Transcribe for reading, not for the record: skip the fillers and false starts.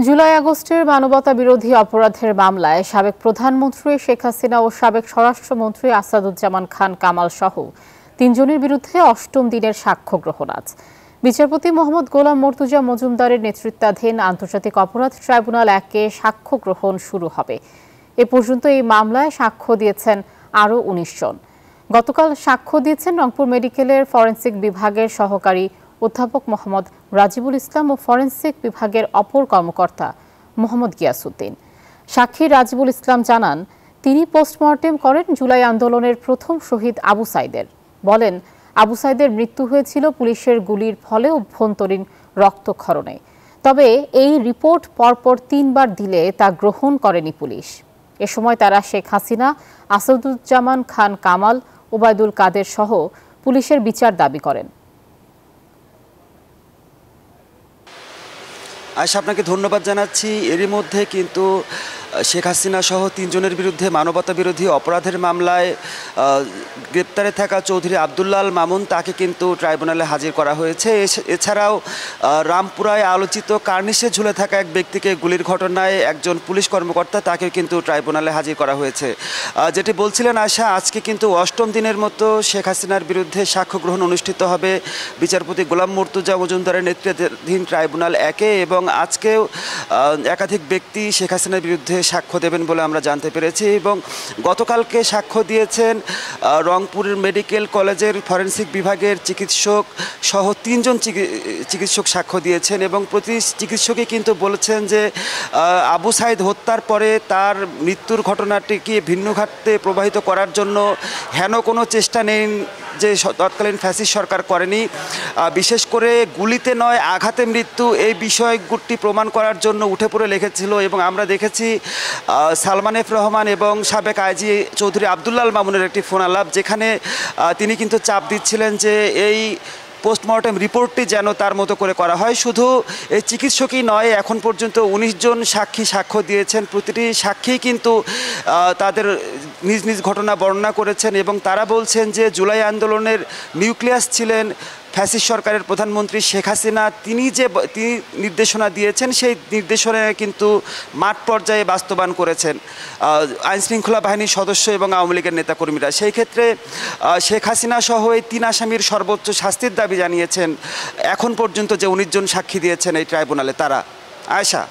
জুলাই আগস্টের মানবতা বিরোধী অপরাধের মামলায় সাবেক প্রধানমন্ত্রী শেখ হাসিনা ও সাবেক স্বরাষ্ট্রমন্ত্রী আসাদুজ্জামান খান কামাল সহ তিনজনের বিরুদ্ধে অষ্টম দিনের সাক্ষ্য গ্রহণ আজ। বিচারপতি মোহাম্মদ গোলাম মর্তুজা মজুমদারের নেতৃত্বাধীন আন্তর্জাতিক অপরাধ ট্রাইব্যুনাল 1-এ সাক্ষ্য গ্রহণ শুরু হবে। এ পর্যন্ত এই মামলায় সাক্ষ্য দিয়েছেন আরও 19 জন। গতকাল সাক্ষ্য দিয়েছেন রংপুর মেডিকেলের ফরেনসিক বিভাগের সহকারী অধ্যাপক মোহাম্মদ রাজিবুল ইসলাম ও ফরেনসিক বিভাগের অপর কর্মকর্তা মোহাম্মদ গিয়াসউদ্দিন। সাক্ষী রাজিবুল ইসলাম জানান, তিনি পোস্টমর্টেম করেন জুলাই আন্দোলনের প্রথম শহীদ আবু সাইদের। বলেন, আবু সাইদের মৃত্যু হয়েছিল পুলিশের গুলির ফলে অভ্যন্তরীণ রক্তক্ষরণে। তবে এই রিপোর্ট পরপর 3 বার দিলে তা গ্রহণ করেনি পুলিশ। এ সময় তারা শেখ হাসিনা, আসাদুজ্জামান খান কামাল, ওবায়দুল কাদের সহ পুলিশের বিচার দাবি করেন। আয়শা, আপনাকে ধন্যবাদ জানাচ্ছি। এরই মধ্যে কিন্তু শেখ হাসিনা সহ 3 জনের বিরুদ্ধে মানবতা বিরোধী অপরাধের মামলায় গ্রেপ্তারে থাকা চৌধুরী আবদুল্লাহ আল মামুন তাকে কিন্তু ট্রাইব্যুনালে হাজির করা হয়েছে। এছাড়াও রামপুরায় আলোচিত কার্নিশে ঝুলে থাকা এক ব্যক্তিকে গুলির ঘটনায় একজন পুলিশ কর্মকর্তা তাকে কিন্তু ট্রাইব্যুনালে হাজির করা হয়েছে। যেটি বলছিলেন আয়শা, আজকে কিন্তু অষ্টম দিনের মতো শেখ হাসিনার বিরুদ্ধে সাক্ষ্য গ্রহণ অনুষ্ঠিত হবে বিচারপতি গোলাম মর্তুজা মজুমদারের নেতৃত্বাধীন ট্রাইব্যুনাল 1-এ, এবং আজকেও একাধিক ব্যক্তি শেখ হাসিনার বিরুদ্ধে সাক্ষ্য দেবেন বলে আমরা জানতে পেরেছি। এবং গতকালকে সাক্ষ্য দিয়েছেন রংপুরের মেডিকেল কলেজের ফরেনসিক বিভাগের চিকিৎসক সহ 3 জন চিকিৎসক সাক্ষ্য দিয়েছেন, এবং প্রতি চিকিৎসকই কিন্তু বলেছেন যে আবু সাইদ হত্যার পরে তার মৃত্যুর ঘটনাটিকে ভিন্ন খাতে প্রবাহিত করার জন্য হেন কোনো চেষ্টা নেই যে তৎকালীন ফ্যাসিস্ট সরকার করেনি। বিশেষ করে গুলিতে নয় আঘাতে মৃত্যু, এই বিষয়গুলি প্রমাণ করার জন্য উঠে পড়ে লেগেছিল। এবং আমরা দেখেছি সালমান এফ রহমান এবং সাবেক আইজি চৌধুরী আবদুল্লাহ আল মামুনের একটি ফোন আলাপ, যেখানে তিনি কিন্তু চাপ দিচ্ছিলেন যে এই পোস্টমর্টেম রিপোর্টটি যেন তার মতো করে করা হয়। শুধু এই চিকিৎসকই নয়, এখন পর্যন্ত 19 জন সাক্ষী সাক্ষ্য দিয়েছেন। প্রতিটি সাক্ষী কিন্তু তাদের নিজ নিজ ঘটনা বর্ণনা করেছেন, এবং তারা বলছেন যে জুলাই আন্দোলনের নিউক্লিয়াস ছিলেন ফ্যাসিস্ট সরকারের প্রধানমন্ত্রী শেখ হাসিনা। তিনি নির্দেশনা দিয়েছেন, সেই নির্দেশনা কিন্তু মাঠ পর্যায়ে বাস্তবায়ন করেছেন আইনশৃঙ্খলা বাহিনীর সদস্য এবং আওয়ামী লীগের নেতাকর্মীরা। সেই ক্ষেত্রে শেখ হাসিনা সহ এই 3 আসামির সর্বোচ্চ শাস্তির দাবি জানিয়েছেন এখন পর্যন্ত যে 19 জন সাক্ষী দিয়েছেন এই ট্রাইব্যুনালে তারা। আয়শা।